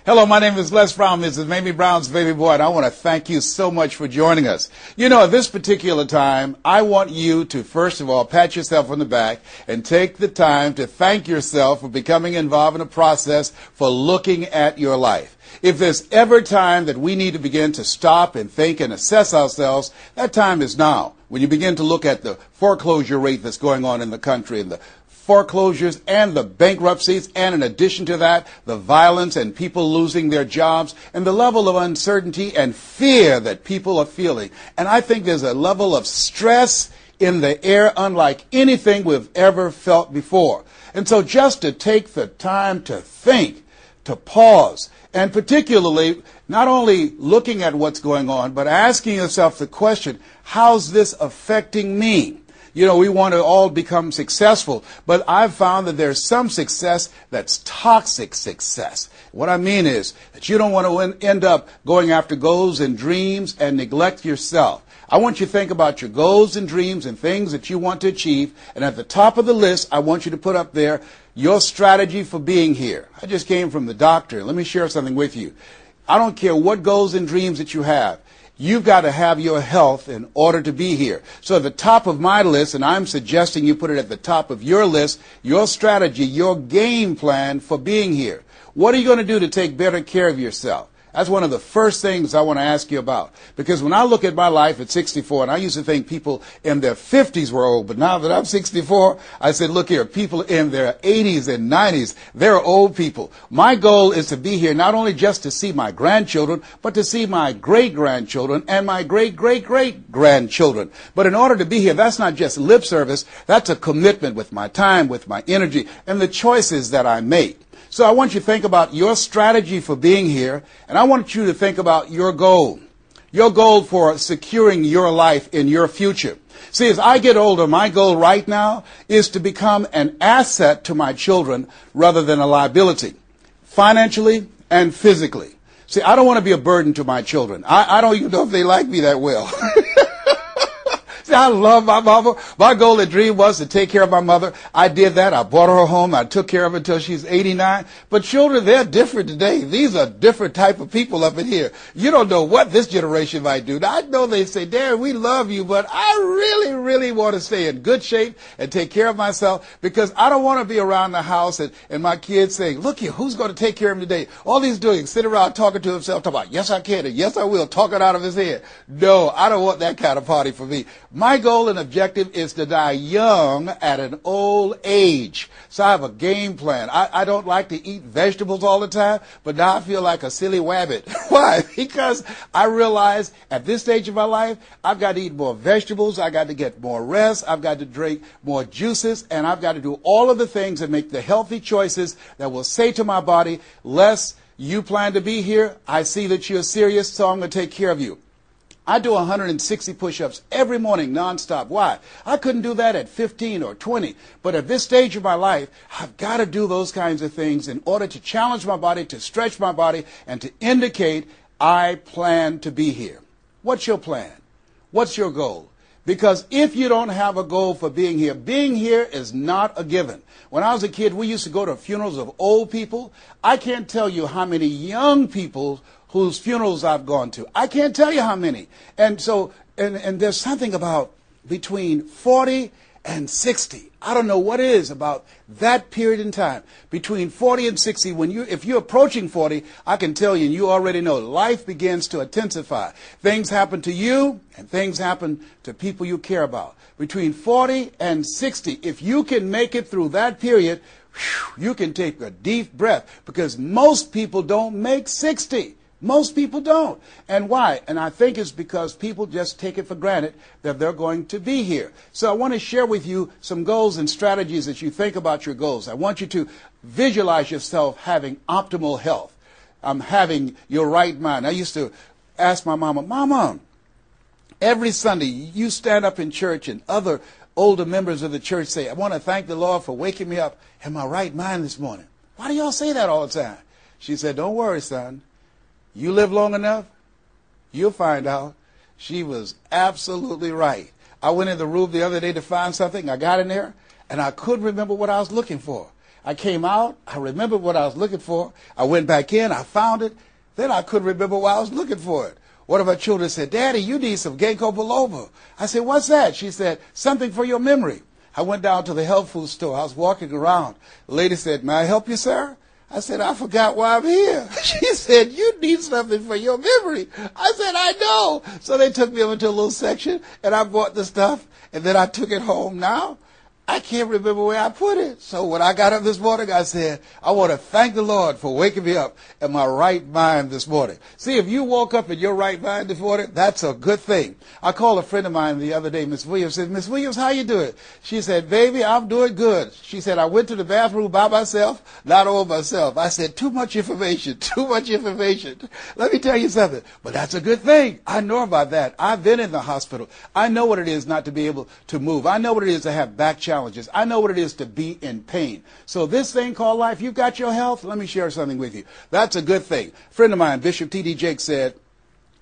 Hello, my name is Les Brown, Mrs. Mamie Brown's baby boy, and I want to thank you so much for joining us. You know, at this particular time, I want you to, first of all, pat yourself on the back and take the time to thank yourself for becoming involved in a process for looking at your life. If there's ever time that we need to begin to stop and think and assess ourselves, that time is now. When you begin to look at the foreclosure rate that's going on in the country and the foreclosures and the bankruptcies, and in addition to that, the violence and people losing their jobs and the level of uncertainty and fear that people are feeling. And I think there's a level of stress in the air unlike anything we've ever felt before. And so just to take the time to think, to pause, and particularly not only looking at what's going on, but asking yourself the question, how's this affecting me? You know, we want to all become successful, but I've found that there's some success that's toxic success. What I mean is that you don't want to end up going after goals and dreams and neglect yourself. I want you to think about your goals and dreams and things that you want to achieve, and at the top of the list, I want you to put up there your strategy for being here. I just came from the doctor. Let me share something with you. I don't care what goals and dreams that you have. You've got to have your health in order to be here. So at the top of my list, and I'm suggesting you put it at the top of your list, your strategy, your game plan for being here. What are you going to do to take better care of yourself? That's one of the first things I want to ask you about. Because when I look at my life at 64, and I used to think people in their 50s were old, but now that I'm 64, I said, look here, people in their 80s and 90s, they're old people. My goal is to be here not only just to see my grandchildren, but to see my great-grandchildren and my great-great-great-grandchildren. But in order to be here, that's not just lip service, that's a commitment with my time, with my energy, and the choices that I make. So I want you to think about your strategy for being here, and I want you to think about your goal for securing your life in your future. See, as I get older, my goal right now is to become an asset to my children rather than a liability, financially and physically. See, I don't want to be a burden to my children. I don't even know if they like me that well. I love my mama. My goal and dream was to take care of my mother. I did that. I bought her a home. I took care of her until she's 89. But children, they're different today. These are different type of people up in here. You don't know what this generation might do. Now, I know they say, Dad, we love you, but I really, really want to stay in good shape and take care of myself because I don't want to be around the house and my kids saying, look here, who's going to take care of him today? All he's doing is sitting around talking to himself, talking about, yes, I can, and yes, I will, talking out of his head. No, I don't want that kind of party for me. My goal and objective is to die young at an old age. So I have a game plan. I don't like to eat vegetables all the time, but now I feel like a silly wabbit. Why? Because I realize at this stage of my life, I've got to eat more vegetables, I've got to get more rest, I've got to drink more juices, and I've got to do all of the things that make the healthy choices that will say to my body, Les, you plan to be here, I see that you're serious, so I'm going to take care of you. I do 160 push-ups every morning nonstop. Why? I couldn't do that at 15 or 20. But at this stage of my life, I've got to do those kinds of things in order to challenge my body, to stretch my body, and to indicate I plan to be here. What's your plan? What's your goal? Because if you don't have a goal for being here is not a given. When I was a kid, we used to go to funerals of old people. I can't tell you how many young people whose funerals I've gone to. I can't tell you how many. And so, and there's something about between 40 and 60. I don't know what it is about that period in time. Between 40 and 60, if you're approaching 40, I can tell you, and you already know, life begins to intensify. Things happen to you, and things happen to people you care about. Between 40 and 60, if you can make it through that period, you can take a deep breath, because most people don't make 60. Most people don't. And why? And I think it's because people just take it for granted that they're going to be here. So I want to share with you some goals and strategies as you think about your goals. I want you to visualize yourself having optimal health. Having your right mind. I used to ask my mama, Mama, every Sunday you stand up in church and other older members of the church say, I want to thank the Lord for waking me up in my right mind this morning. Why do y'all say that all the time? She said, don't worry, son. You live long enough, you'll find out. She was absolutely right. I went in the room the other day to find something. I got in there, and I couldn't remember what I was looking for. I came out. I remembered what I was looking for. I went back in. I found it. Then I couldn't remember why I was looking for it. One of our children said, Daddy, you need some ginkgo biloba. I said, what's that? She said, something for your memory. I went down to the health food store. I was walking around. The lady said, may I help you, sir? I said, I forgot why I'm here. She said, you need something for your memory. I said, I know. So they took me over to a little section, and I bought the stuff, and then I took it home. Now, I can't remember where I put it. So when I got up this morning, I said, I want to thank the Lord for waking me up in my right mind this morning. See, if you woke up in your right mind this morning, that's a good thing. I called a friend of mine the other day, Miss Williams, said, Miss Williams, how you doing? She said, baby, I'm doing good. She said, I went to the bathroom by myself, not all myself. I said, too much information, too much information. Let me tell you something, but that's a good thing. I know about that. I've been in the hospital. I know what it is not to be able to move. I know what it is to have back challenges. I know what it is to be in pain. So this thing called life, you've got your health. Let me share something with you. That's a good thing. A friend of mine, Bishop T.D. Jakes, said,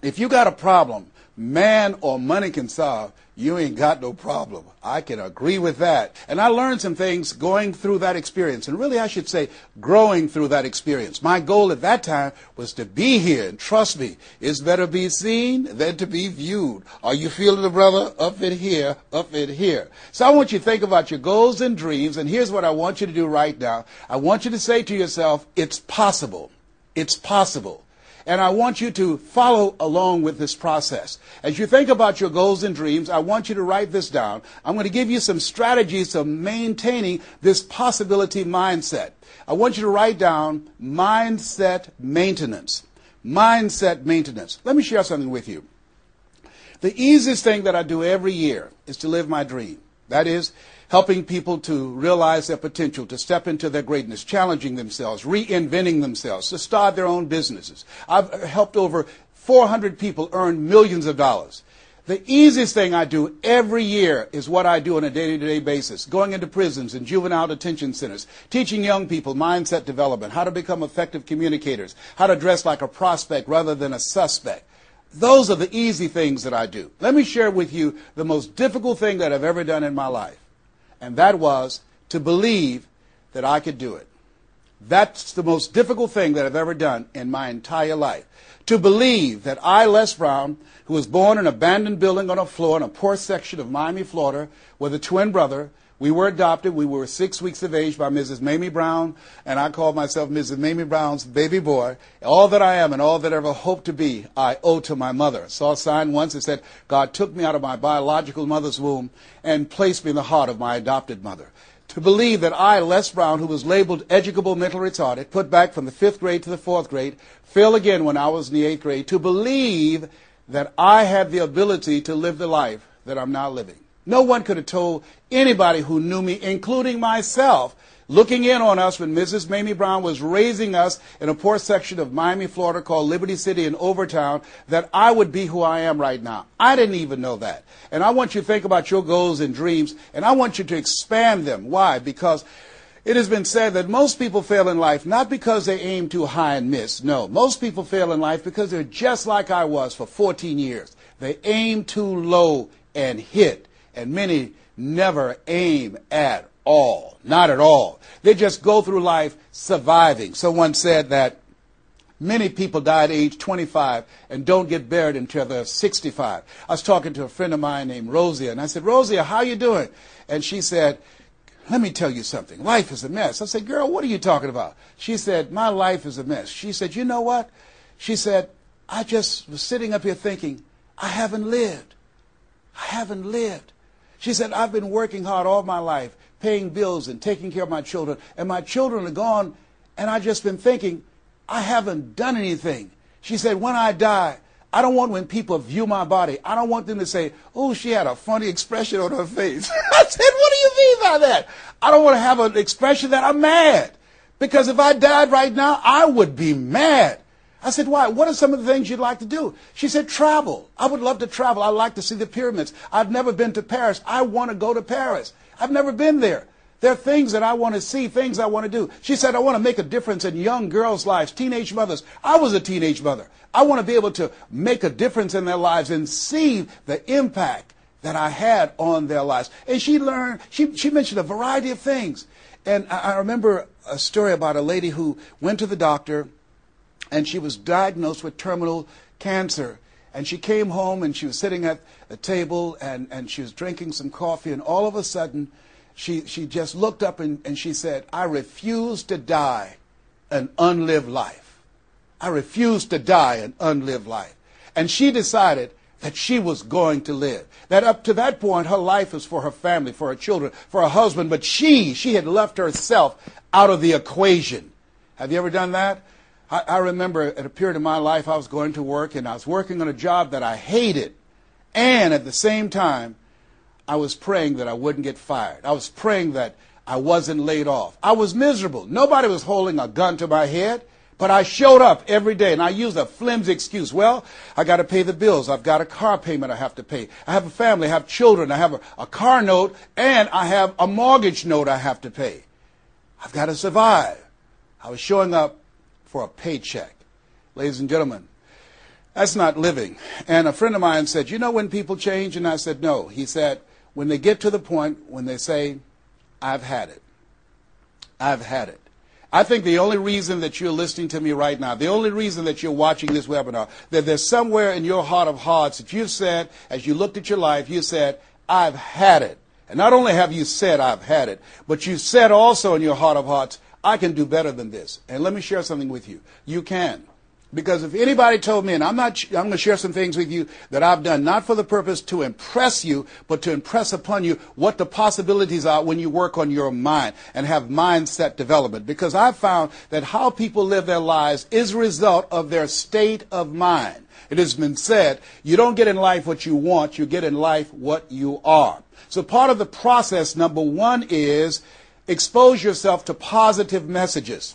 if you got a problem man or money can solve, you ain't got no problem. I can agree with that. And I learned some things going through that experience. And really, I should say, growing through that experience. My goal at that time was to be here. And trust me, it's better be seen than to be viewed. Are you feeling the brother? Up in here, up in here. So I want you to think about your goals and dreams. And here's what I want you to do right now. I want you to say to yourself, it's possible. It's possible. And I want you to follow along with this process. As you think about your goals and dreams, I want you to write this down. I'm going to give you some strategies to maintaining this possibility mindset. I want you to write down mindset maintenance. Mindset maintenance. Let me share something with you. The easiest thing that I do every year is to live my dream. That is, helping people to realize their potential, to step into their greatness, challenging themselves, reinventing themselves, to start their own businesses. I've helped over 400 people earn millions of dollars. The easiest thing I do every year is what I do on a day-to-day basis, going into prisons and juvenile detention centers, teaching young people mindset development, how to become effective communicators, how to dress like a prospect rather than a suspect. Those are the easy things that I do. Let me share with you the most difficult thing that I've ever done in my life. And that was to believe that I could do it. That's the most difficult thing that I've ever done in my entire life. To believe that I, Les Brown, who was born in an abandoned building on a floor in a poor section of Miami, Florida, with a twin brother. We were adopted. We were 6 weeks of age by Mrs. Mamie Brown, and I called myself Mrs. Mamie Brown's baby boy. All that I am and all that I ever hope to be, I owe to my mother. I saw a sign once that said, God took me out of my biological mother's womb and placed me in the heart of my adopted mother. To believe that I, Les Brown, who was labeled educable mental retarded, put back from the 5th grade to the 4th grade, failed again when I was in the 8th grade, to believe that I had the ability to live the life that I'm now living. No one could have told anybody who knew me, including myself, looking in on us when Mrs. Mamie Brown was raising us in a poor section of Miami, Florida called Liberty City in Overtown, that I would be who I am right now. I didn't even know that. And I want you to think about your goals and dreams, and I want you to expand them. Why? Because it has been said that most people fail in life not because they aim too high and miss. No, most people fail in life because they're just like I was for 14 years. They aim too low and hit. And many never aim at all. Not at all. They just go through life surviving. Someone said that many people die at age 25 and don't get buried until they're 65. I was talking to a friend of mine named Rosia, and I said, Rosia, how you doing? And she said, let me tell you something. Life is a mess. I said, girl, what are you talking about? She said, my life is a mess. She said, you know what? She said, I just was sitting up here thinking, I haven't lived. I haven't lived. She said, I've been working hard all my life, paying bills and taking care of my children, and my children are gone, and I've just been thinking, I haven't done anything. She said, when I die, I don't want when people view my body, I don't want them to say, oh, she had a funny expression on her face. I said, what do you mean by that? I don't want to have an expression that I'm mad. Because if I died right now, I would be mad. I said, why? What are some of the things you'd like to do? She said, travel. I would love to travel. I'd like to see the pyramids. I've never been to Paris. I want to go to Paris. I've never been there. There are things that I want to see, things I want to do. She said, I want to make a difference in young girls' lives, teenage mothers. I was a teenage mother. I want to be able to make a difference in their lives and see the impact that I had on their lives. And she mentioned a variety of things. And I remember a story about a lady who went to the doctor, and she was diagnosed with terminal cancer. And she came home, and she was sitting at a table, and she was drinking some coffee, and all of a sudden, she just looked up and she said, "I refuse to die an unlived life. I refuse to die an unlived life." And she decided that she was going to live. That up to that point, her life was for her family, for her children, for her husband, but she had left herself out of the equation. Have you ever done that? I remember at a period of my life, I was going to work, and I was working on a job that I hated. And at the same time, I was praying that I wouldn't get fired. I was praying that I wasn't laid off. I was miserable. Nobody was holding a gun to my head, but I showed up every day, and I used a flimsy excuse. Well, I got to pay the bills. I've got a car payment I have to pay. I have a family. I have children. I have a car note, and I have a mortgage note I have to pay. I've got to survive. I was showing up for a paycheck. Ladies and gentlemen, that's not living. And a friend of mine said, "You know when people change?" And I said, "No." He said, "When they get to the point when they say, 'I've had it. I've had it.'" I think the only reason that you're listening to me right now, the only reason that you're watching this webinar, that there's somewhere in your heart of hearts that you've said, as you looked at your life, you said, "I've had it." And not only have you said, "I've had it," but you said also in your heart of hearts, "I can do better than this." And let me share something with you. You can. Because if anybody told me, and I'm going to share some things with you that I've done, not for the purpose to impress you, but to impress upon you what the possibilities are when you work on your mind and have mindset development. Because I've found that how people live their lives is a result of their state of mind. It has been said, you don't get in life what you want, you get in life what you are. So part of the process, number one, is expose yourself to positive messages.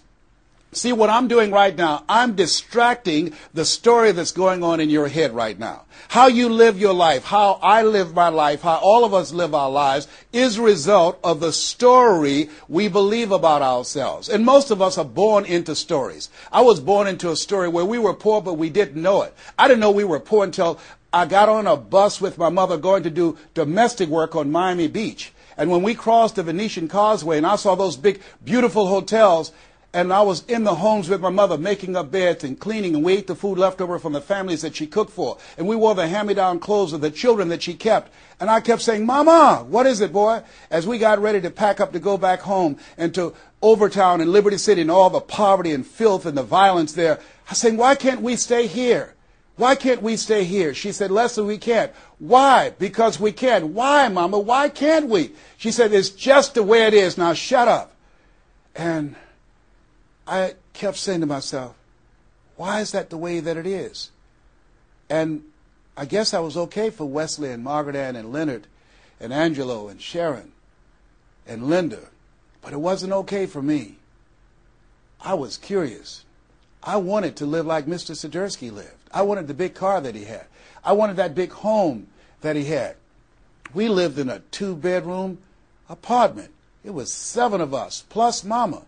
See what I'm doing right now, I'm distracting the story that's going on in your head right now. How you live your life, how I live my life, how all of us live our lives is a result of the story we believe about ourselves. And most of us are born into stories. I was born into a story where we were poor, but we didn't know it. I didn't know we were poor until I got on a bus with my mother going to do domestic work on Miami Beach. And when we crossed the Venetian Causeway and I saw those big, beautiful hotels, and I was in the homes with my mother making up beds and cleaning, and we ate the food left over from the families that she cooked for. And we wore the hand-me-down clothes of the children that she kept. And I kept saying, "Mama, what is it, boy?" As we got ready to pack up to go back home and to Overtown and Liberty City and all the poverty and filth and the violence there, I said, "Why can't we stay here? Why can't we stay here?" She said, "Leslie, we can't." "Why?" "Because we can." "Why, Mama? Why can't we?" She said, "It's just the way it is. Now shut up." And I kept saying to myself, why is that the way that it is? And I guess I was okay for Wesley and Margaret Ann and Leonard and Angelo and Sharon and Linda, but it wasn't okay for me. I was curious. I wanted to live like Mr. Sidursky lived. I wanted the big car that he had. I wanted that big home that he had. We lived in a 2-bedroom apartment. It was 7 of us, plus Mama.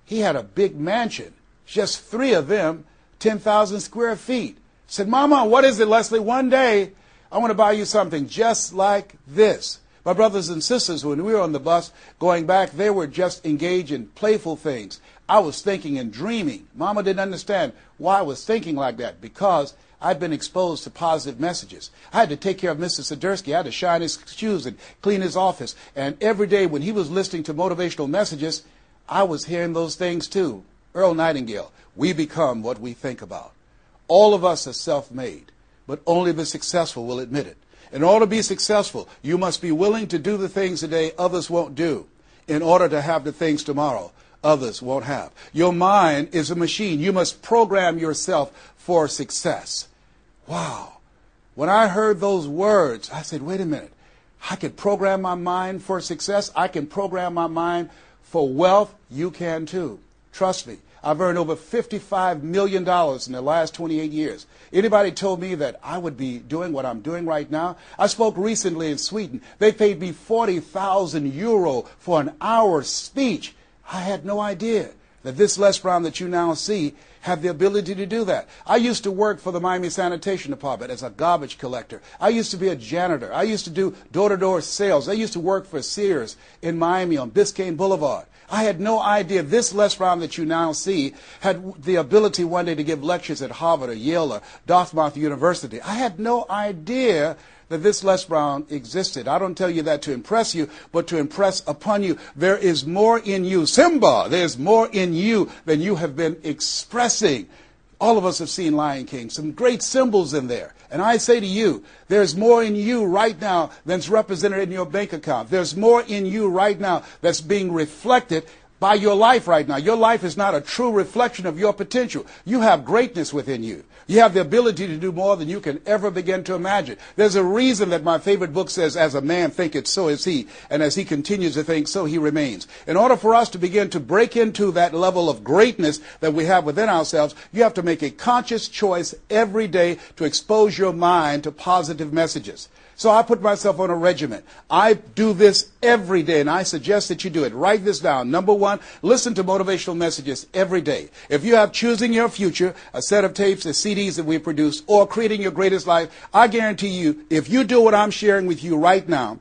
He had a big mansion, just 3 of them, 10,000 square feet. I said, "Mama, what is it, Leslie? One day, I want to buy you something just like this." My brothers and sisters, when we were on the bus going back, they were just engaged in playful things. I was thinking and dreaming. Mama didn't understand why I was thinking like that, because I'd been exposed to positive messages. I had to take care of Mr. Sidursky. I had to shine his shoes and clean his office. And every day when he was listening to motivational messages, I was hearing those things too. Earl Nightingale, we become what we think about. All of us are self-made, but only the successful will admit it. In order to be successful, you must be willing to do the things today others won't do in order to have the things tomorrow others won't have. Your mind is a machine. You must program yourself for success. Wow. When I heard those words, I said, wait a minute. I could program my mind for success. I can program my mind for wealth. You can too. Trust me. I've earned over $55 million in the last 28 years. Anybody told me that I would be doing what I'm doing right now? I spoke recently in Sweden. They paid me 40,000 euro for an hour's speech. I had no idea that this Les Brown that you now see have the ability to do that. I used to work for the Miami Sanitation Department as a garbage collector. I used to be a janitor. I used to do door-to-door sales. I used to work for Sears in Miami on Biscayne Boulevard. I had no idea this Les Brown that you now see had the ability one day to give lectures at Harvard or Yale or Dartmouth University. I had no idea that this Les Brown existed. I don't tell you that to impress you, but to impress upon you. There is more in you. Simba, there's more in you than you have been expressing. All of us have seen Lion King, some great symbols in there. And I say to you, there's more in you right now than's represented in your bank account. There's more in you right now that's being reflected by your life right now. Your life is not a true reflection of your potential. You have greatness within you. You have the ability to do more than you can ever begin to imagine. There's a reason that my favorite book says, as a man thinketh, so is he. And as he continues to think, so he remains. In order for us to begin to break into that level of greatness that we have within ourselves, you have to make a conscious choice every day to expose your mind to positive messages. So I put myself on a regimen. I do this every day, and I suggest that you do it. Write this down. Number one, listen to motivational messages every day. If you have Choosing Your Future, a set of tapes, the CDs that we produce, or Creating Your Greatest Life, I guarantee you, if you do what I'm sharing with you right now,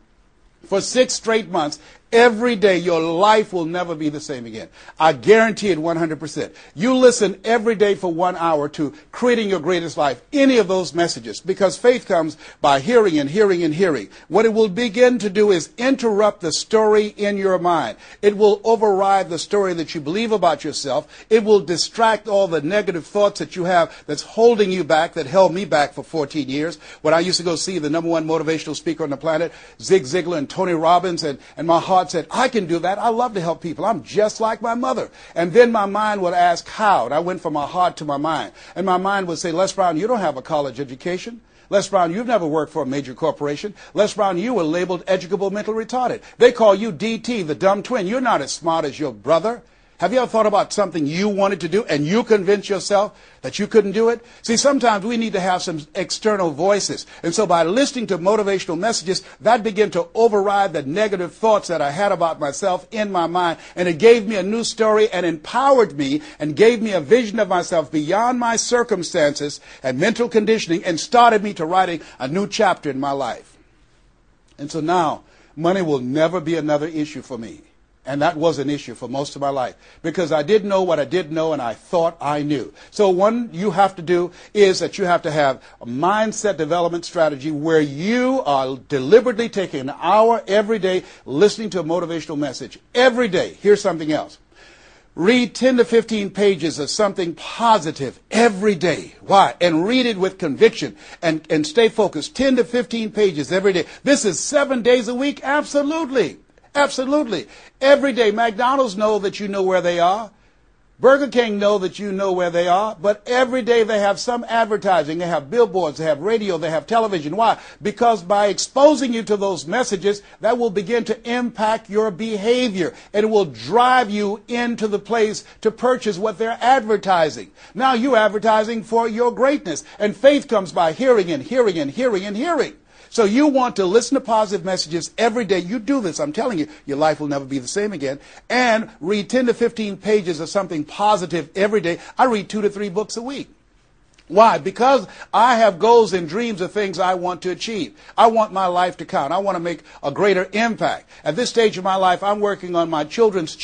for 6 straight months, every day, your life will never be the same again. I guarantee it 100%. You listen every day for 1 hour to Creating Your Greatest Life, any of those messages, because faith comes by hearing and hearing and hearing. What it will begin to do is interrupt the story in your mind. It will override the story that you believe about yourself. It will distract all the negative thoughts that you have that's holding you back, that held me back for 14 years. When I used to go see the number one motivational speaker on the planet, Zig Ziglar and Tony Robbins, and my heart said, I can do that. I love to help people. I'm just like my mother. And then my mind would ask how. And I went from my heart to my mind. And my mind would say, Les Brown, you don't have a college education. Les Brown, you've never worked for a major corporation. Les Brown, you were labeled educable mental retarded. They call you DT, the dumb twin. You're not as smart as your brother. Have you ever thought about something you wanted to do and you convinced yourself that you couldn't do it? See, sometimes we need to have some external voices. And so by listening to motivational messages, that began to override the negative thoughts that I had about myself in my mind. And it gave me a new story and empowered me and gave me a vision of myself beyond my circumstances and mental conditioning and started me to writing a new chapter in my life. And so now, money will never be another issue for me. And that was an issue for most of my life because I didn't know what I didn't know and I thought I knew. So one you have to do is that you have to have a mindset development strategy where you are deliberately taking an hour every day listening to a motivational message. Every day. Here's something else. Read 10 to 15 pages of something positive every day. Why? And read it with conviction and stay focused. 10 to 15 pages every day. This is 7 days a week? Absolutely. Absolutely. Every day, McDonald's know that you know where they are. Burger King know that you know where they are. But every day they have some advertising. They have billboards, they have radio, they have television. Why? Because by exposing you to those messages, that will begin to impact your behavior. And it will drive you into the place to purchase what they're advertising. Now you're advertising for your greatness. And faith comes by hearing and hearing and hearing and hearing. So you want to listen to positive messages every day. You do this. I'm telling you, your life will never be the same again. And read 10 to 15 pages of something positive every day. I read 2 to 3 books a week. Why? Because I have goals and dreams of things I want to achieve. I want my life to count. I want to make a greater impact. At this stage of my life, I'm working on my children's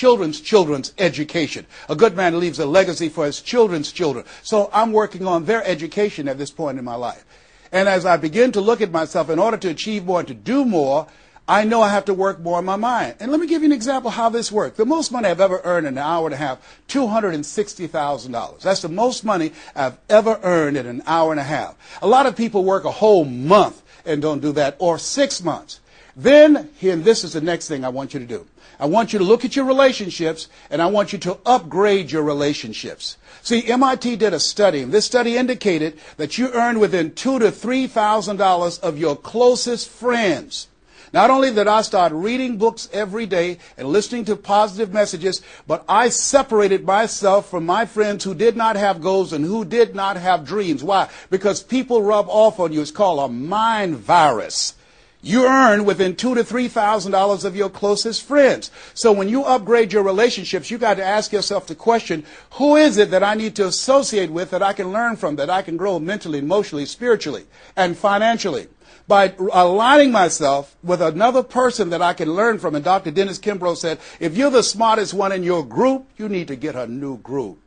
education. A good man leaves a legacy for his children's children. So I'm working on their education at this point in my life. And as I begin to look at myself, in order to achieve more and to do more, I know I have to work more on my mind. And let me give you an example how this works. The most money I've ever earned in an hour and a half, $260,000. That's the most money I've ever earned in an hour and a half. A lot of people work a whole month and don't do that, or 6 months. Then, and this is the next thing I want you to do. I want you to look at your relationships, and I want you to upgrade your relationships. See, MIT did a study, and this study indicated that you earn within $2,000 to $3,000 of your closest friends. Not only did I start reading books every day and listening to positive messages, but I separated myself from my friends who did not have goals and who did not have dreams. Why? Because people rub off on you. It's called a mind virus. you earn within $2,000 to $3,000 of your closest friends. So when you upgrade your relationships, you got to ask yourself the question, who is it that I need to associate with, that I can learn from, that I can grow mentally, emotionally, spiritually, and financially? By aligning myself with another person that I can learn from. And Dr. Dennis Kimbrough said, if you're the smartest one in your group, you need to get a new group.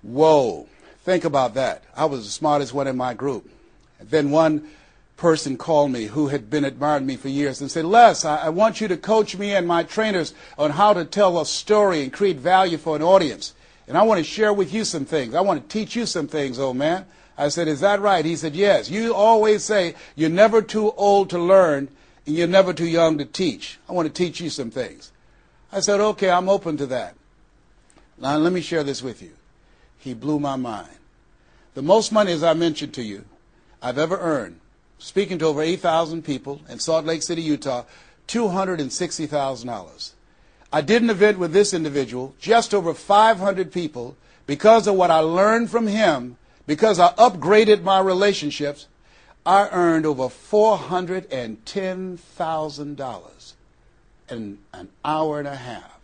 Whoa, think about that. I was the smartest one in my group. And then one person called me who had been admiring me for years and said, Les, I want you to coach me and my trainers on how to tell a story and create value for an audience. And I want to share with you some things. I want to teach you some things, old man. I said, is that right? He said, yes. You always say you're never too old to learn and you're never too young to teach. I want to teach you some things. I said, okay, I'm open to that. Now, let me share this with you. He blew my mind. The most money, as I mentioned to you, I've ever earned, speaking to over 8,000 people in Salt Lake City, Utah, $260,000. I did an event with this individual, just over 500 people, because of what I learned from him, because I upgraded my relationships. I earned over $410,000 in an hour and a half.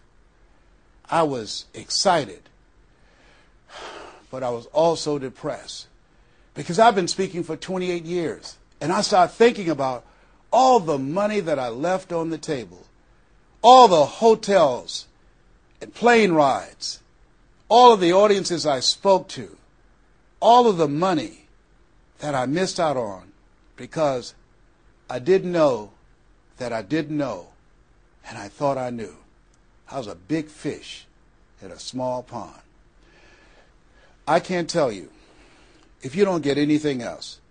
I was excited, but I was also depressed, because I've been speaking for 28 years. And I started thinking about all the money that I left on the table, all the hotels and plane rides, all of the audiences I spoke to, all of the money that I missed out on because I didn't know that I didn't know, and I thought I knew. I was a big fish in a small pond. I can't tell you, if you don't get anything else,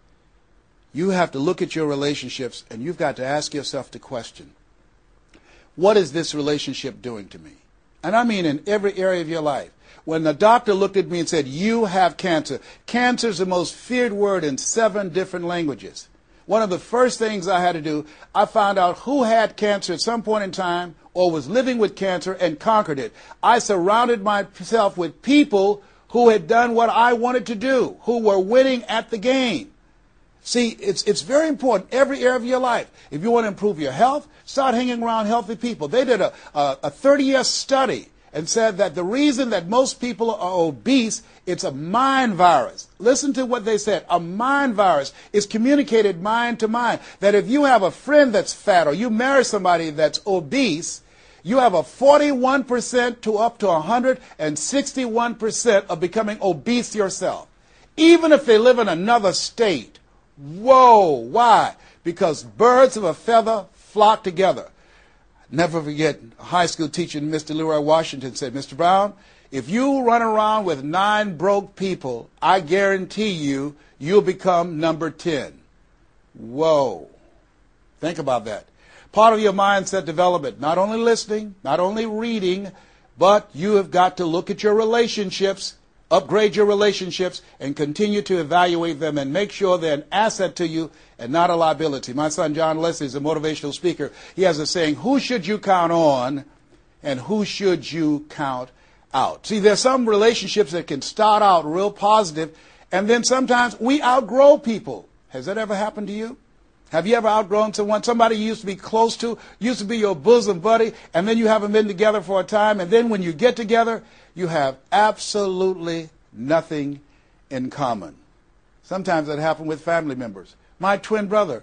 you have to look at your relationships and you've got to ask yourself the question, what is this relationship doing to me? And I mean in every area of your life. When the doctor looked at me and said, you have cancer. Cancer is the most feared word in 7 different languages. One of the first things I had to do, I found out who had cancer at some point in time or was living with cancer and conquered it. I surrounded myself with people who had done what I wanted to do, who were winning at the game. See, it's very important, every area of your life. If you want to improve your health, start hanging around healthy people. They did a 30-year study and said that the reason that most people are obese, it's a mind virus. Listen to what they said. A mind virus is communicated mind to mind. That if you have a friend that's fat or you marry somebody that's obese, you have a 41% to up to 161% of becoming obese yourself. Even if they live in another state. Whoa, why? Because birds of a feather flock together. Never forget, a high school teacher, Mr. Leroy Washington, said, Mr. Brown, if you run around with 9 broke people, I guarantee you, you'll become number 10. Whoa. Think about that. Part of your mindset development, not only listening, not only reading, but you have got to look at your relationships, upgrade your relationships, and continue to evaluate them and make sure they're an asset to you and not a liability. My son John Leslie is a motivational speaker. He has a saying, who should you count on and who should you count out? See, there's some relationships that can start out real positive, and then sometimes we outgrow people. Has that ever happened to you? Have you ever outgrown someone? Somebody you used to be close to, used to be your bosom buddy, and then you haven't been together for a time, and then when you get together, you have absolutely nothing in common. Sometimes that happens with family members. My twin brother,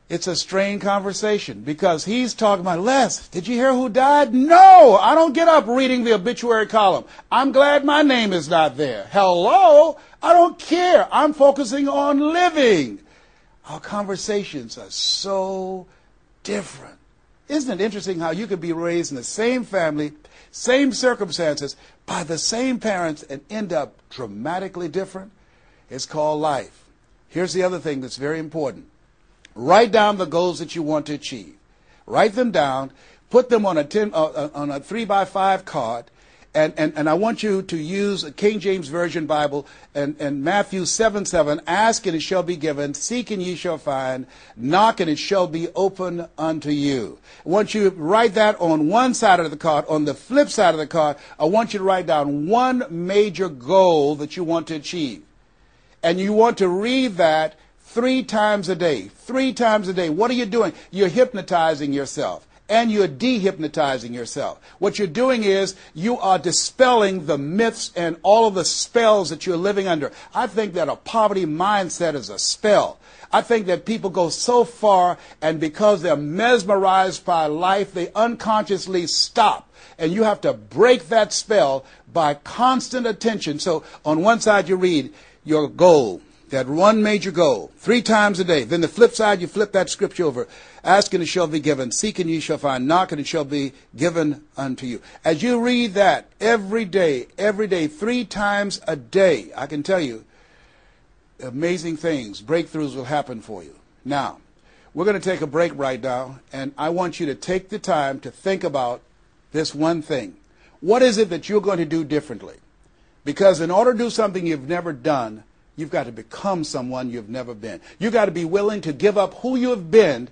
it's a strained conversation because he's talking about, Les, did you hear who died? No, I don't get up reading the obituary column. I'm glad my name is not there. Hello, I don't care. I'm focusing on living. Our conversations are so different. Isn't it interesting how you could be raised in the same family, same circumstances, by the same parents and end up dramatically different? It's called life. Here's the other thing that's very important. Write down the goals that you want to achieve. Write them down. Put them on a 3x5 card. And I want you to use a King James Version Bible and Matthew 7:7. Ask and it shall be given. Seek and ye shall find. Knock and it shall be open unto you. I want you to write that on one side of the card. On the flip side of the card, I want you to write down one major goal that you want to achieve. And you want to read that 3 times a day. 3 times a day. What are you doing? You're hypnotizing yourself. And you're dehypnotizing yourself. What you're doing is you are dispelling the myths and all of the spells that you're living under. I think that a poverty mindset is a spell. I think that people go so far, and because they're mesmerized by life, they unconsciously stop. And you have to break that spell by constant attention. So on one side you read your goal, that one major goal, 3 times a day. Then the flip side, you flip that scripture over. Ask and it shall be given. Seek and ye shall find. Knock and it shall be given unto you. As you read that every day, 3 times a day, I can tell you, amazing things, breakthroughs will happen for you. Now, we're going to take a break right now, and I want you to take the time to think about this one thing. What is it that you're going to do differently? Because in order to do something you've never done, you've got to become someone you've never been. You've got to be willing to give up who you have been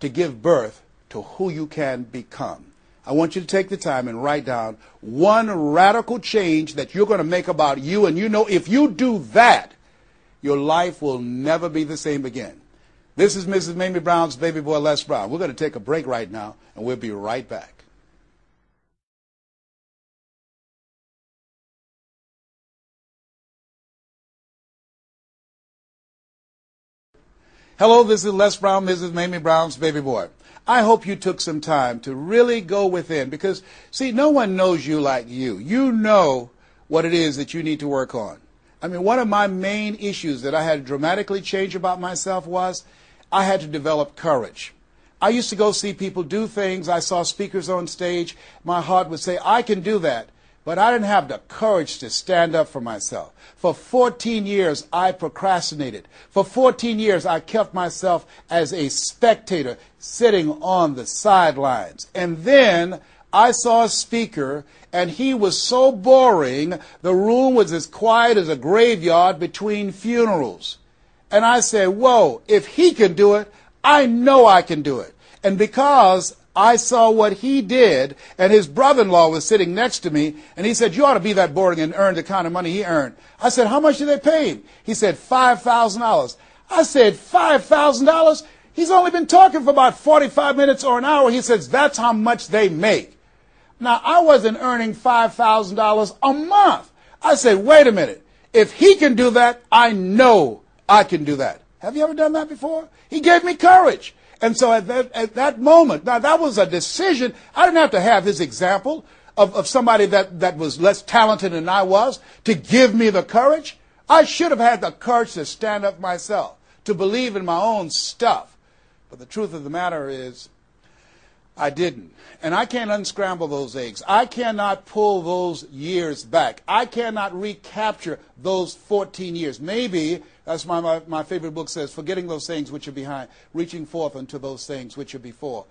to give birth to who you can become. I want you to take the time and write down one radical change that you're going to make about you. And you know, if you do that, your life will never be the same again. This is Mrs. Mamie Brown's baby boy, Les Brown. We're going to take a break right now, and we'll be right back. Hello, this is Les Brown, Mrs. Mamie Brown's baby boy. I hope you took some time to really go within because, see, no one knows you like you. You know what it is that you need to work on. I mean, one of my main issues that I had to dramatically change about myself was I had to develop courage. I used to go see people do things. I saw speakers on stage. My heart would say, I can do that. But I didn't have the courage to stand up for myself. For 14 years, I procrastinated. For 14 years, I kept myself as a spectator sitting on the sidelines. And then I saw a speaker, and he was so boring, the room was as quiet as a graveyard between funerals. And I said, whoa, if he can do it, I know I can do it. And because I saw what he did, and his brother-in-law was sitting next to me, and he said, you ought to be that boring and earn the kind of money he earned. I said, how much did they pay him? He said, $5,000. I said, $5,000? He's only been talking for about 45 minutes or an hour. He says, that's how much they make. Now, I wasn't earning $5,000 a month. I said, wait a minute. If he can do that, I know I can do that. Have you ever done that before? He gave me courage. And so at that moment, now that was a decision. I didn't have to have his example of somebody that was less talented than I was to give me the courage. I should have had the courage to stand up myself, to believe in my own stuff. But the truth of the matter is, I didn't. And I can't unscramble those eggs. I cannot pull those years back. I cannot recapture those 14 years. Maybe, that's my favorite book says, forgetting those things which are behind, reaching forth unto those things which are before.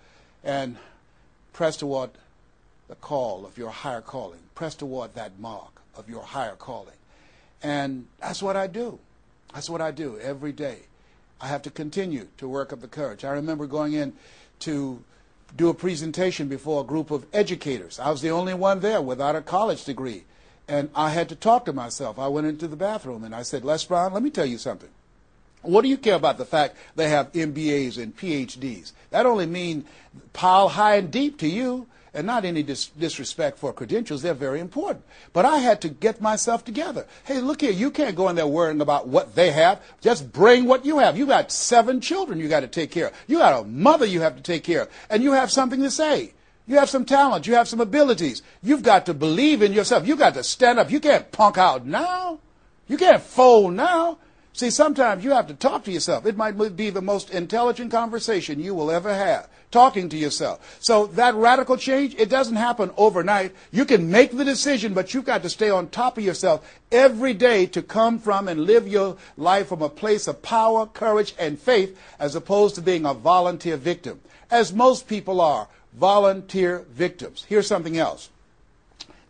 And press toward the call of your higher calling. Press toward that mark of your higher calling. And that's what I do. That's what I do every day. I have to continue to work up the courage. I remember going in to do a presentation before a group of educators. I was the only one there without a college degree. And I had to talk to myself. I went into the bathroom and I said, Les Brown, let me tell you something. What do you care about the fact they have MBAs and PhDs? That only means pile high and deep to you, and not any disrespect for credentials. They're very important. But I had to get myself together. Hey, look here, you can't go in there worrying about what they have. Just bring what you have. You got 7 children you got to take care of. You got a mother you have to take care of. And you have something to say. You have some talent. You have some abilities. You've got to believe in yourself. You've got to stand up. You can't punk out now. You can't fold now. See, sometimes you have to talk to yourself. It might be the most intelligent conversation you will ever have, talking to yourself. So that radical change, it doesn't happen overnight. You can make the decision, but you've got to stay on top of yourself every day to come from and live your life from a place of power, courage, and faith, as opposed to being a volunteer victim, as most people are, volunteer victims. Here's something else.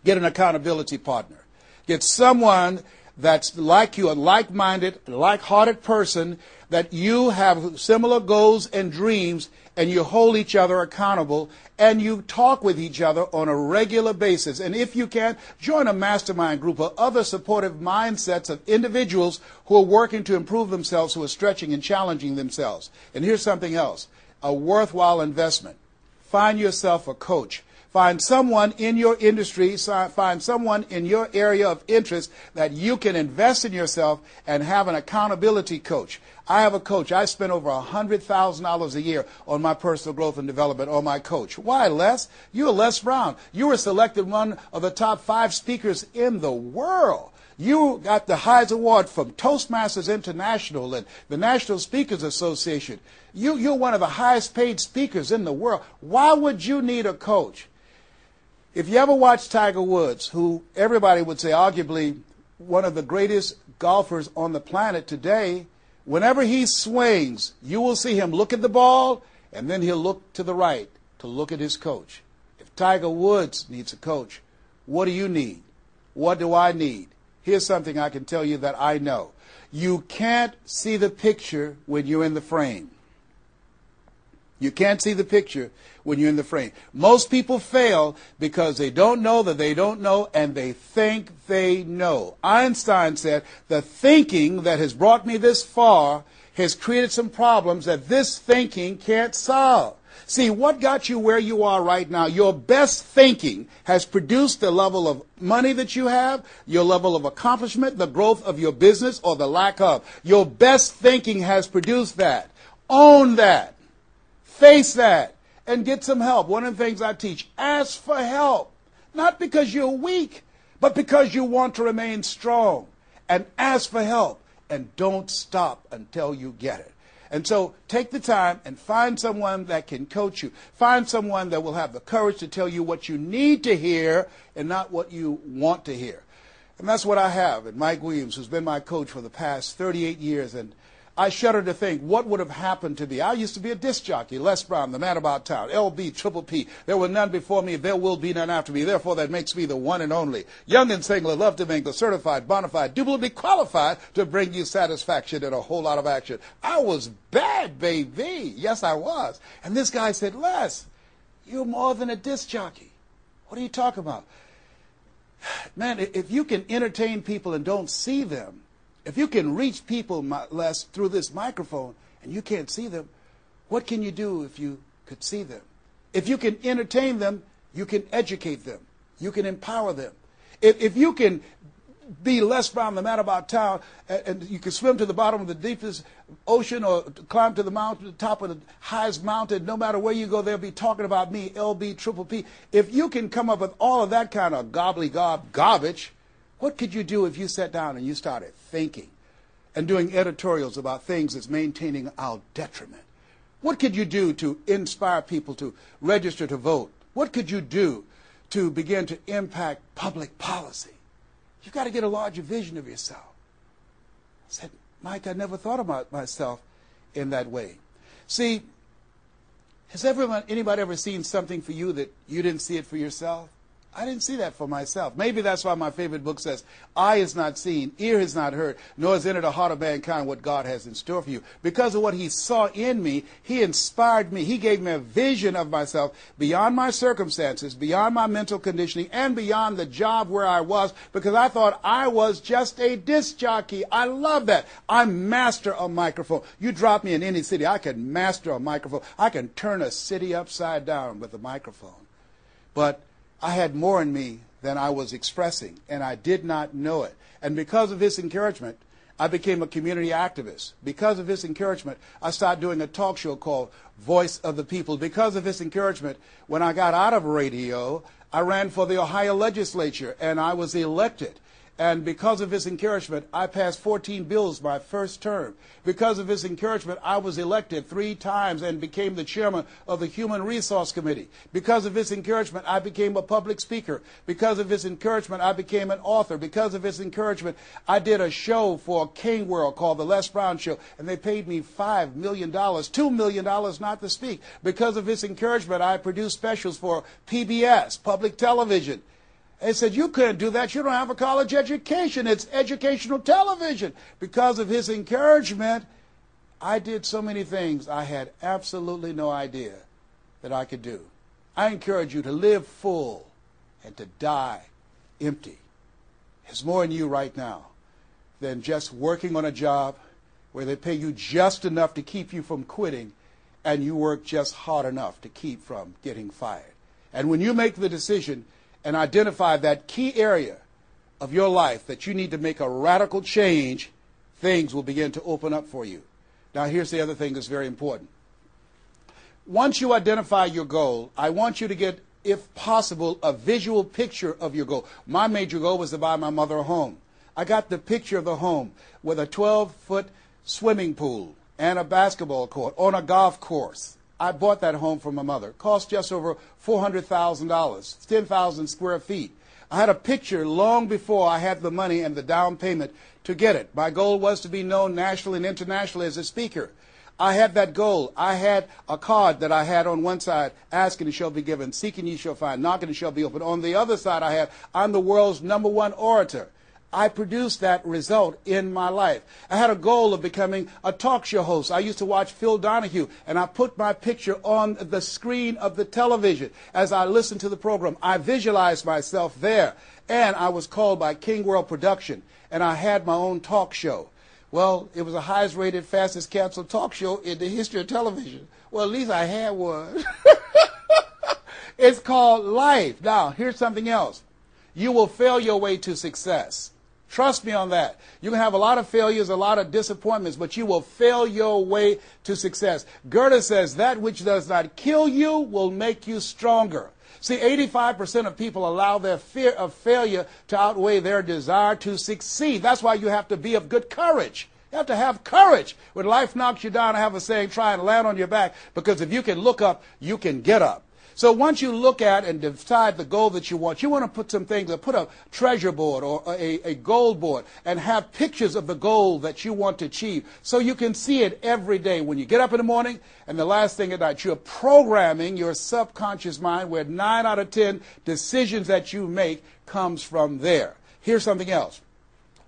Get an accountability partner. Get someone that's like you, a like-minded, like-hearted person that you have similar goals and dreams, and you hold each other accountable, and you talk with each other on a regular basis. And if you can, join a mastermind group of other supportive mindsets of individuals who are working to improve themselves, who are stretching and challenging themselves. And here's something else, a worthwhile investment. Find yourself a coach. Find someone in your industry, find someone in your area of interest that you can invest in yourself and have an accountability coach. I have a coach. I spend over $100,000 a year on my personal growth and development on my coach. Why, Les? You're Les Brown. You were selected one of the top 5 speakers in the world. You got the highest award from Toastmasters International and the National Speakers Association. You're one of the highest paid speakers in the world. Why would you need a coach? If you ever watch Tiger Woods, who everybody would say arguably one of the greatest golfers on the planet today, whenever he swings, you will see him look at the ball, and then he'll look to the right to look at his coach. If Tiger Woods needs a coach, what do you need? What do I need? Here's something I can tell you that I know. You can't see the picture when you're in the frame. You can't see the picture when you're in the frame. Most people fail because they don't know that they don't know, and they think they know. Einstein said, the thinking that has brought me this far has created some problems that this thinking can't solve. See, what got you where you are right now? Your best thinking has produced the level of money that you have, your level of accomplishment, the growth of your business, or the lack of. Your best thinking has produced that. Own that. Face that and get some help. One of the things I teach, ask for help. Not because you're weak, but because you want to remain strong. And ask for help. And don't stop until you get it. And so take the time and find someone that can coach you. Find someone that will have the courage to tell you what you need to hear and not what you want to hear. And that's what I have. And Mike Williams, who's been my coach for the past 38 years, and I shudder to think what would have happened to me. I used to be a disc jockey, Les Brown, the man about town, LB, Triple P. There were none before me, there will be none after me. Therefore, that makes me the one and only. Young and single, love to mingle, certified, bona fide, duly qualified to bring you satisfaction and a whole lot of action. I was bad, baby. Yes, I was. And this guy said, Les, you're more than a disc jockey. What are you talking about? Man, if you can entertain people and don't see them, if you can reach people, Les, through this microphone and you can't see them, what can you do if you could see them? If you can entertain them, you can educate them. You can empower them. If you can be Les Brown, the man about town, and you can swim to the bottom of the deepest ocean or climb to the mountain, the top of the highest mountain, no matter where you go, they'll be talking about me, LB, Triple P. If you can come up with all of that kind of gobbledygook garbage, what could you do if you sat down and you started thinking and doing editorials about things that's maintaining our detriment? What could you do to inspire people to register to vote? What could you do to begin to impact public policy? You've got to get a larger vision of yourself. I said, Mike, I never thought about myself in that way. See, has anybody ever seen something for you that you didn't see it for yourself? I didn't see that for myself. Maybe that's why my favorite book says, eye has not seen, ear has not heard, nor has entered the heart of mankind what God has in store for you. Because of what he saw in me, he inspired me. He gave me a vision of myself beyond my circumstances, beyond my mental conditioning, and beyond the job where I was, because I thought I was just a disc jockey. I love that. I master a microphone. You drop me in any city, I can master a microphone. I can turn a city upside down with a microphone. But I had more in me than I was expressing, and I did not know it. And because of his encouragement, I became a community activist. Because of his encouragement, I started doing a talk show called Voice of the People. Because of his encouragement, when I got out of radio, I ran for the Ohio legislature, and I was elected. And because of his encouragement, I passed 14 bills my first term. Because of his encouragement, I was elected 3 times and became the chairman of the Human Resource Committee. Because of his encouragement, I became a public speaker. Because of his encouragement, I became an author. Because of his encouragement, I did a show for King World called The Les Brown Show, and they paid me $5 million, $2 million not to speak. Because of his encouragement, I produced specials for PBS, public television. They said, you couldn't do that. You don't have a college education. It's educational television. Because of his encouragement, I did so many things I had absolutely no idea that I could do. I encourage you to live full and to die empty. There's more in you right now than just working on a job where they pay you just enough to keep you from quitting and you work just hard enough to keep from getting fired. And when you make the decision and identify that key area of your life that you need to make a radical change, things will begin to open up for you. Now, here's the other thing that's very important. Once you identify your goal, I want you to get, if possible, a visual picture of your goal. My major goal was to buy my mother a home. I got the picture of the home with a 12-foot swimming pool and a basketball court on a golf course. I bought that home for my mother. It cost just over $400,000, 10,000 square feet. I had a picture long before I had the money and the down payment to get it. My goal was to be known nationally and internationally as a speaker. I had that goal. I had a card that I had on one side, asking and shall be given, seeking ye shall find, knocking and shall be opened. On the other side I had, I'm the world's #1 orator. I produced that result in my life. I had a goal of becoming a talk show host. I used to watch Phil Donahue, and I put my picture on the screen of the television as I listened to the program. I visualized myself there, and I was called by King World Production, and I had my own talk show. Well, it was the highest rated, fastest canceled talk show in the history of television. Well, at least I had one. It's called life. Now, here's something else. You will fail your way to success. Trust me on that. You can have a lot of failures, a lot of disappointments, but you will fail your way to success. Goethe says that which does not kill you will make you stronger. See, 85% of people allow their fear of failure to outweigh their desire to succeed. That's why you have to be of good courage. You have to have courage. When life knocks you down, I have a saying, try and land on your back, because if you can look up, you can get up. So once you look at and decide the goal that you want to put some things, put a treasure board or a goal board and have pictures of the goal that you want to achieve so you can see it every day when you get up in the morning and the last thing at night. You're programming your subconscious mind where 9 out of 10 decisions that you make comes from there. Here's something else.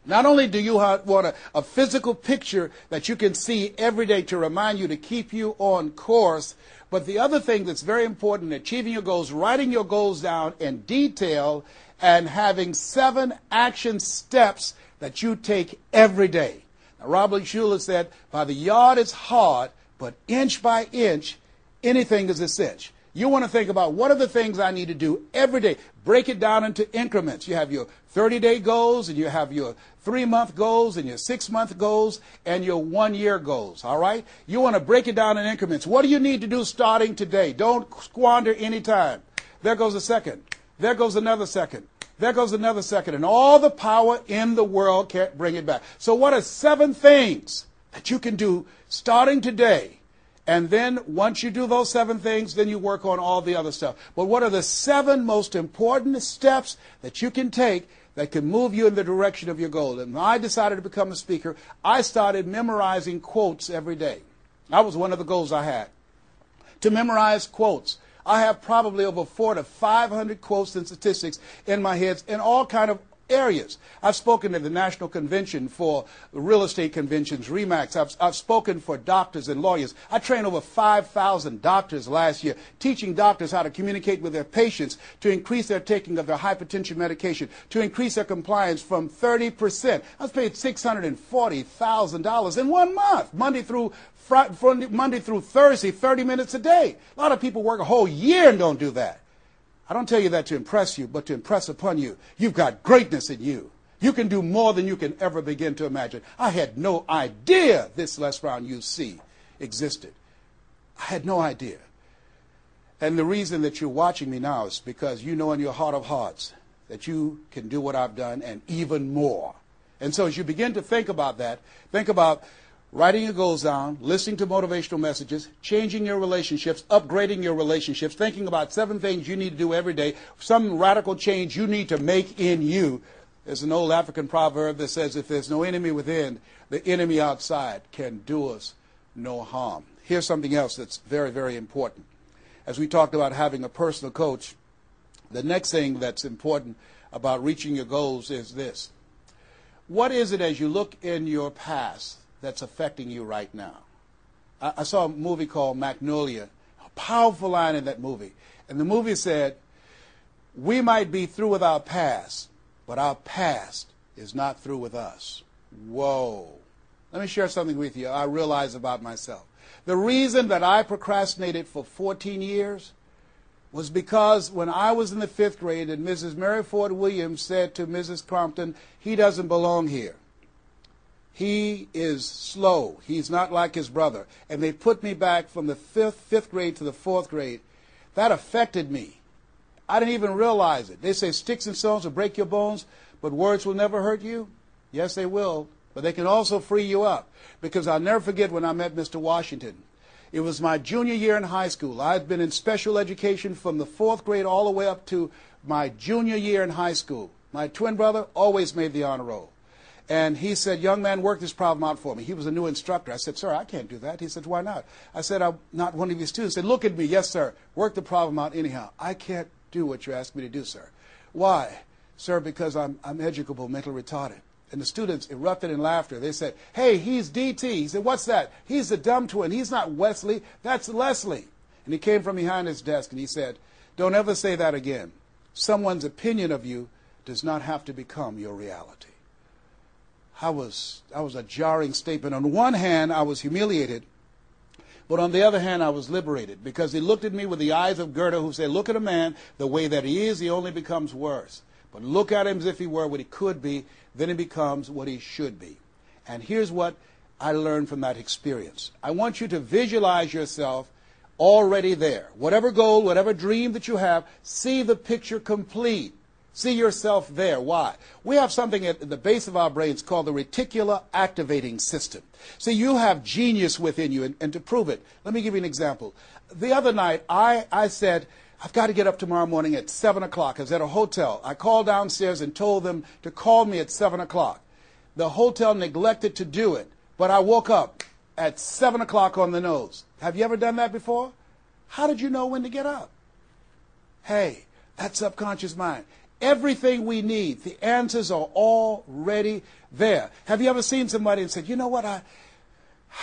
Not only do you want a physical picture that you can see every day to remind you, to keep you on course, but the other thing that's very important in achieving your goals, writing your goals down in detail and having 7 action steps that you take every day. Now, Robert Schuller said, by the yard it's hard, but inch by inch, anything is a cinch. You want to think about what are the things I need to do every day. Break it down into increments. You have your 30-day goals, and you have your 3-month goals, and your 6-month goals, and your 1-year goals, all right? You want to break it down in increments. What do you need to do starting today? Don't squander any time. There goes a second. There goes another second. There goes another second. And all the power in the world can't bring it back. So what are 7 things that you can do starting today? And then once you do those 7 things, then you work on all the other stuff. But what are the 7 most important steps that you can take that can move you in the direction of your goal? And when I decided to become a speaker, I started memorizing quotes every day. That was one of the goals I had, to memorize quotes. I have probably over 400 to 500 quotes and statistics in my head in all kind of areas. I've spoken at the National Convention for real estate conventions, RE/MAX. I've spoken for doctors and lawyers. I trained over 5,000 doctors last year, teaching doctors how to communicate with their patients to increase their taking of their hypertension medication, to increase their compliance from 30%. I was paid $640,000 in 1 month, Monday through Thursday, 30 minutes a day. A lot of people work a whole year and don't do that. I don't tell you that to impress you, but to impress upon you. You've got greatness in you. You can do more than you can ever begin to imagine. I had no idea this Les Brown UC existed. I had no idea. And the reason that you're watching me now is because you know in your heart of hearts that you can do what I've done and even more. And so as you begin to think about that, think about writing your goals down, listening to motivational messages, changing your relationships, upgrading your relationships, thinking about 7 things you need to do every day, some radical change you need to make in you. There's an old African proverb that says, if there's no enemy within, the enemy outside can do us no harm. Here's something else that's very, very important. As we talked about having a personal coach, the next thing that's important about reaching your goals is this. What is it as you look in your past that's affecting you right now? I saw a movie called Magnolia, a powerful line in that movie. And the movie said, we might be through with our past, but our past is not through with us. Whoa. Let me share something with you I realize about myself. The reason that I procrastinated for 14 years was because when I was in the 5th grade and Mrs. Mary Ford Williams said to Mrs. Crompton, he doesn't belong here. He is slow. He's not like his brother. And they put me back from the 5th grade to the 4th grade. That affected me. I didn't even realize it. They say sticks and stones will break your bones, but words will never hurt you. Yes, they will. But they can also free you up. Because I'll never forget when I met Mr. Washington. It was my junior year in high school. I had been in special education from the 4th grade all the way up to my junior year in high school. My twin brother always made the honor roll. And he said, young man, work this problem out for me. He was a new instructor. I said, sir, I can't do that. He said, why not? I said, I'm not one of your students. He said, look at me. Yes, sir. Work the problem out anyhow. I can't do what you asked me to do, sir. Why? Sir, because I'm educable, mentally retarded. And the students erupted in laughter. They said, hey, he's DT. He said, what's that? He's the dumb twin. He's not Wesley. That's Leslie. And he came from behind his desk and he said, don't ever say that again. Someone's opinion of you does not have to become your reality. That was a jarring statement. On one hand, I was humiliated. But on the other hand, I was liberated because he looked at me with the eyes of Goethe who said, look at a man the way that he is, he only becomes worse. But look at him as if he were what he could be, then he becomes what he should be. And here's what I learned from that experience. I want you to visualize yourself already there. Whatever goal, whatever dream that you have, see the picture complete. See yourself there. Why? We have something at the base of our brains called the reticular activating system. See, you have genius within you, and to prove it, let me give you an example. The other night, I said, I've got to get up tomorrow morning at 7 o'clock. I was at a hotel. I called downstairs and told them to call me at 7 o'clock. The hotel neglected to do it, but I woke up at 7 o'clock on the nose. Have you ever done that before? How did you know when to get up? Hey, that subconscious mind. Everything we need, the answers are already there. Have you ever seen somebody and said, you know what, I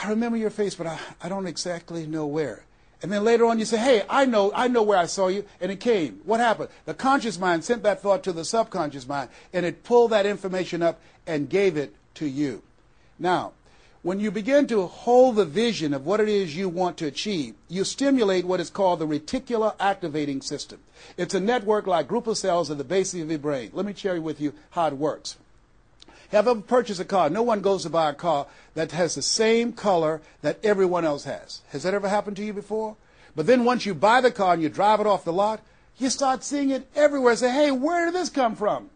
remember your face, but I don't exactly know where. And then later on you say, hey, I know where I saw you, and it came. What happened? The conscious mind sent that thought to the subconscious mind, and it pulled that information up and gave it to you. Now, when you begin to hold the vision of what it is you want to achieve, you stimulate what is called the reticular activating system. It's a network like group of cells at the base of your brain. Let me share with you how it works. Have you ever purchased a car? No one goes to buy a car that has the same color that everyone else has. Has that ever happened to you before? But then once you buy the car and you drive it off the lot, you start seeing it everywhere. Say, hey, where did this come from?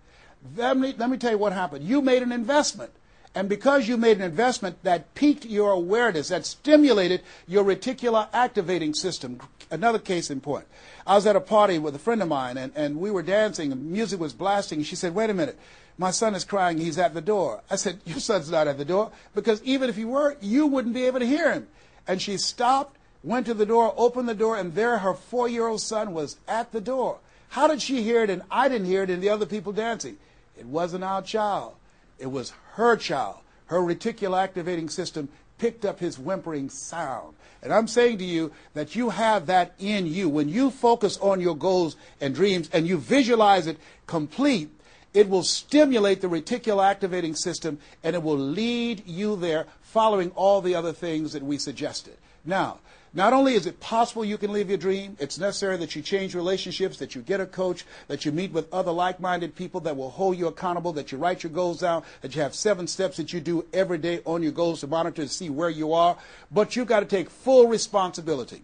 Let me tell you what happened. You made an investment. And because you made an investment, that piqued your awareness, that stimulated your reticular activating system. Another case in point. I was at a party with a friend of mine, and we were dancing, and music was blasting. And she said, wait a minute, my son is crying, he's at the door. I said, your son's not at the door, because even if he were, you wouldn't be able to hear him. And she stopped, went to the door, opened the door, and there her 4-year-old son was at the door. How did she hear it and I didn't hear it and the other people dancing? It wasn't our child. It was her child. Her reticular activating system picked up his whimpering sound. And I'm saying to you that you have that in you. When you focus on your goals and dreams and you visualize it complete, it will stimulate the reticular activating system and it will lead you there following all the other things that we suggested. Now, not only is it possible you can live your dream, it's necessary that you change relationships, that you get a coach, that you meet with other like-minded people that will hold you accountable, that you write your goals down, that you have 7 steps that you do every day on your goals to monitor to see where you are. But you've got to take full responsibility.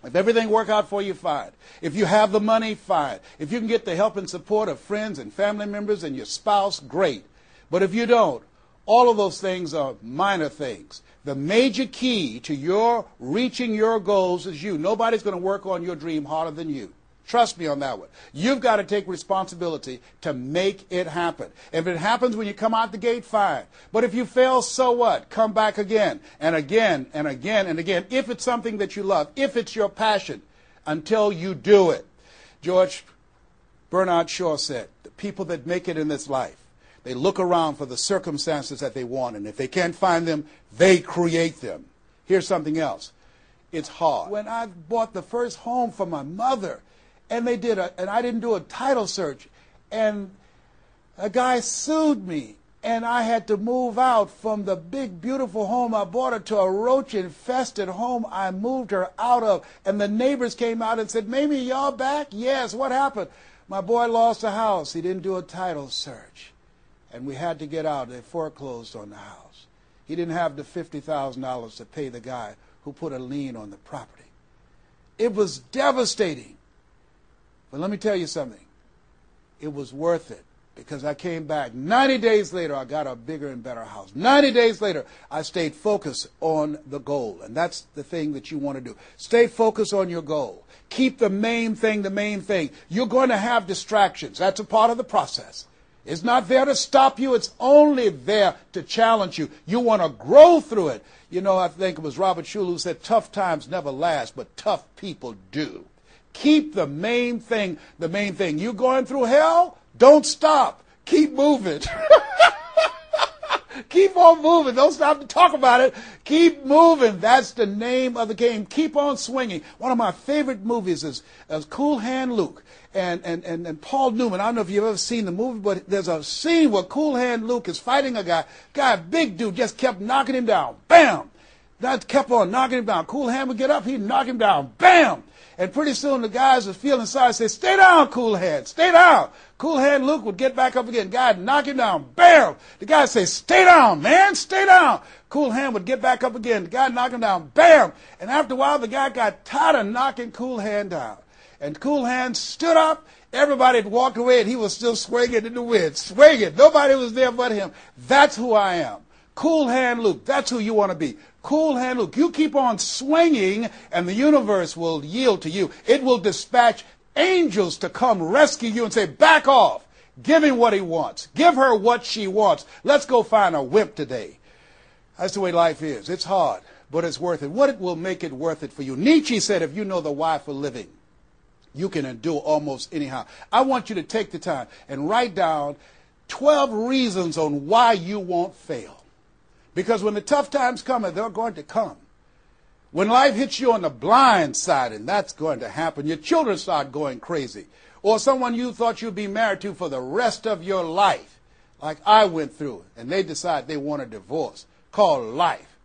If everything work out for you, fine. If you have the money, fine. If you can get the help and support of friends and family members and your spouse, great. But if you don't, all of those things are minor things. The major key to your reaching your goals is you. Nobody's going to work on your dream harder than you. Trust me on that one. You've got to take responsibility to make it happen. If it happens when you come out the gate, fine. But if you fail, so what? Come back again and again and again and again. If it's something that you love, if it's your passion, until you do it. George Bernard Shaw said, the people that make it in this life, they look around for the circumstances that they want, and if they can't find them, they create them. Here's something else. It's hard. When I bought the first home for my mother, and I didn't do a title search, and a guy sued me, and I had to move out from the big, beautiful home I bought her to a roach-infested home I moved her out of. And the neighbors came out and said, "Mamie, y'all back?" "Yes, what happened?" "My boy lost a house. He didn't do a title search. And we had to get out. They foreclosed on the house. He didn't have the $50,000 to pay the guy who put a lien on the property." It was devastating. But let me tell you something. It was worth it. Because I came back. 90 days later, I got a bigger and better house. 90 days later, I stayed focused on the goal. And that's the thing that you want to do. Stay focused on your goal. Keep the main thing the main thing. You're going to have distractions. That's a part of the process. It's not there to stop you. It's only there to challenge you. You want to grow through it. You know, I think it was Robert Schuller who said, "Tough times never last, but tough people do." Keep the main thing the main thing. You going through hell? Don't stop. Keep moving. Keep on moving. Don't stop to talk about it. Keep moving. That's the name of the game. Keep on swinging. One of my favorite movies is Cool Hand Luke and Paul Newman. I don't know if you've ever seen the movie, but there's a scene where Cool Hand Luke is fighting a guy, big dude, just kept knocking him down. Bam! That kept on knocking him down. Cool Hand would get up, he'd knock him down. Bam! And pretty soon the guys was feeling sorry, say, "Stay down, Cool Hand, stay down." Cool Hand Luke would get back up again. Guy would knock him down. Bam! The guy would say, "Stay down, man, stay down." Cool Hand would get back up again. The guy would knock him down. Bam! And after a while, the guy got tired of knocking Cool Hand down. And Cool Hand stood up. Everybody had walked away, and he was still swinging in the wind. Swinging. Nobody was there but him. That's who I am. Cool Hand Luke. That's who you want to be. Cool Hand Luke. You keep on swinging, and the universe will yield to you. It will dispatch angels to come rescue you and say, "Back off. Give him what he wants. Give her what she wants. Let's go find a wimp today." That's the way life is. It's hard, but it's worth it. What will make it worth it for you? Nietzsche said, if you know the why for living, you can endure almost anyhow. I want you to take the time and write down 12 reasons on why you won't fail. Because when the tough times come, and they're going to come, when life hits you on the blind side, and that's going to happen, your children start going crazy, or someone you thought you'd be married to for the rest of your life, like I went through, and they decide they want a divorce, called life.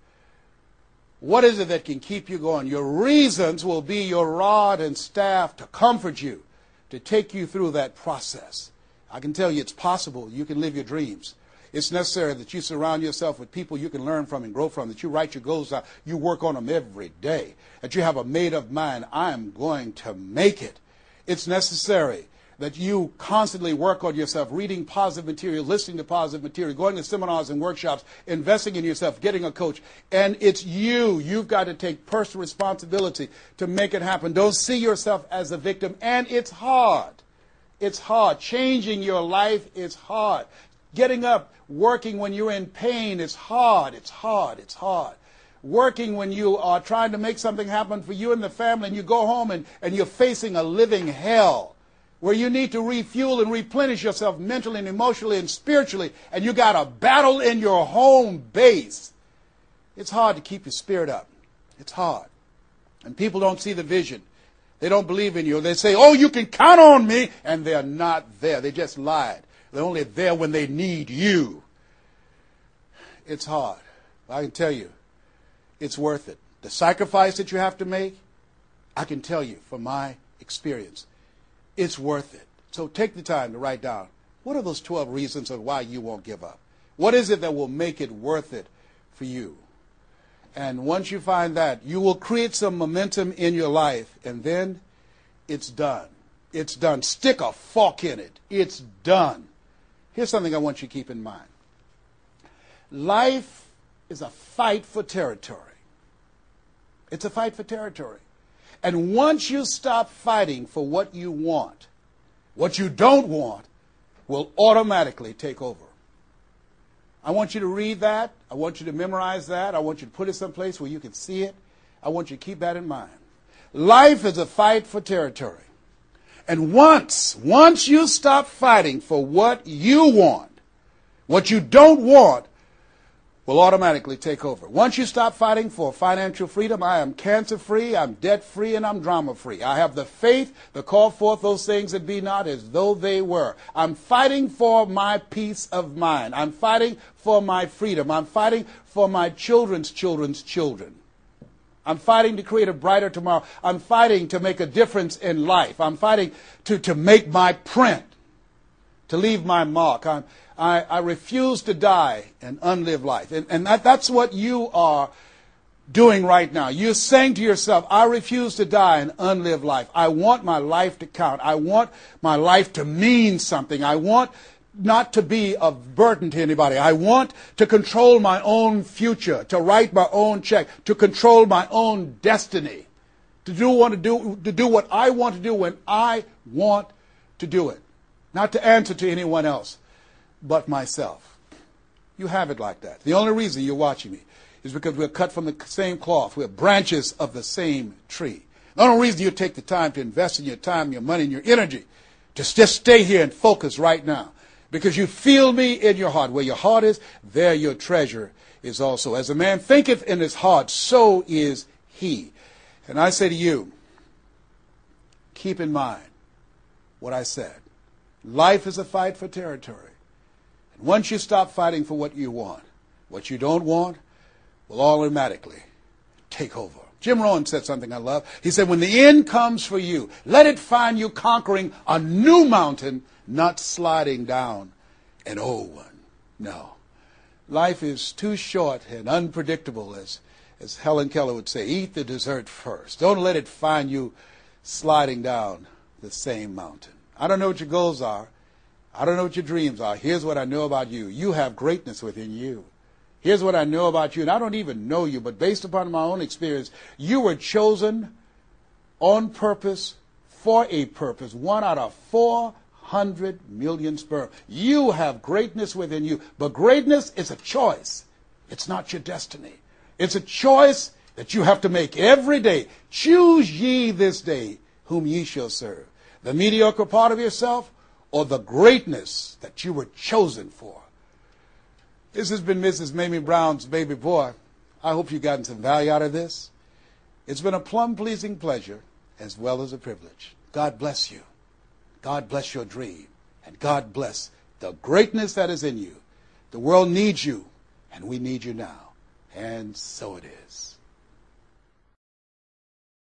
What is it that can keep you going? Your reasons will be your rod and staff to comfort you, to take you through that process. I can tell you it's possible. You can live your dreams. It's necessary that you surround yourself with people you can learn from and grow from, that you write your goals out, you work on them every day, that you have a made-up mind, I'm going to make it. It's necessary that you constantly work on yourself, reading positive material, listening to positive material, going to seminars and workshops, investing in yourself, getting a coach. And it's you. You've got to take personal responsibility to make it happen. Don't see yourself as a victim. And it's hard. It's hard. Changing your life is hard. Getting up, working when you're in pain is hard. It's hard. It's hard. Working when you are trying to make something happen for you and the family, and you go home and you're facing a living hell where you need to refuel and replenish yourself mentally and emotionally and spiritually, and you got a battle in your home base. It's hard to keep your spirit up. It's hard. And people don't see the vision. They don't believe in you. They say, "Oh, you can count on me," and they're not there. They just lied. They're only there when they need you. It's hard. I can tell you, it's worth it. The sacrifice that you have to make, I can tell you from my experience, it's worth it. So take the time to write down, what are those 12 reasons of why you won't give up? What is it that will make it worth it for you? And once you find that, you will create some momentum in your life, and then it's done. It's done. Stick a fork in it. It's done. Here's something I want you to keep in mind. Life is a fight for territory. It's a fight for territory. And once you stop fighting for what you want, what you don't want will automatically take over. I want you to read that. I want you to memorize that. I want you to put it someplace where you can see it. I want you to keep that in mind. Life is a fight for territory. And once you stop fighting for what you want, what you don't want will automatically take over. Once you stop fighting for financial freedom, I am cancer-free, I'm debt-free, and I'm drama-free. I have the faith to call forth those things that be not as though they were. I'm fighting for my peace of mind. I'm fighting for my freedom. I'm fighting for my children's children's children. I'm fighting to create a brighter tomorrow. I'm fighting to make a difference in life. I'm fighting to make my print, to leave my mark. I refuse to die and unlive life. And that's what you are doing right now. You're saying to yourself, I refuse to die and unlive life. I want my life to count. I want my life to mean something. I want not to be a burden to anybody. I want to control my own future, to write my own check, to control my own destiny, to do what I want to do when I want to do it, not to answer to anyone else but myself. You have it like that. The only reason you're watching me is because we're cut from the same cloth. We're branches of the same tree. The only reason you take the time to invest in your time, your money, and your energy to just stay here and focus right now, because you feel me in your heart. Where your heart is, there your treasure is also. As a man thinketh in his heart, so is he. And I say to you, keep in mind what I said. Life is a fight for territory. And once you stop fighting for what you want, what you don't want will automatically take over. Jim Rohn said something I love. He said, when the end comes for you, let it find you conquering a new mountain, not sliding down an old one. No. Life is too short and unpredictable, as Helen Keller would say. Eat the dessert first. Don't let it find you sliding down the same mountain. I don't know what your goals are. I don't know what your dreams are. Here's what I know about you. You have greatness within you. Here's what I know about you, and I don't even know you, but based upon my own experience, you were chosen on purpose for a purpose. 1 out of 400 million sperm. You have greatness within you, but greatness is a choice. It's not your destiny. It's a choice that you have to make every day. Choose ye this day whom ye shall serve. The mediocre part of yourself or the greatness that you were chosen for. This has been Mrs. Mamie Brown's Baby Boy. I hope you've gotten some value out of this. It's been a plum-pleasing pleasure as well as a privilege. God bless you. God bless your dream. And God bless the greatness that is in you. The world needs you, and we need you now. And so it is.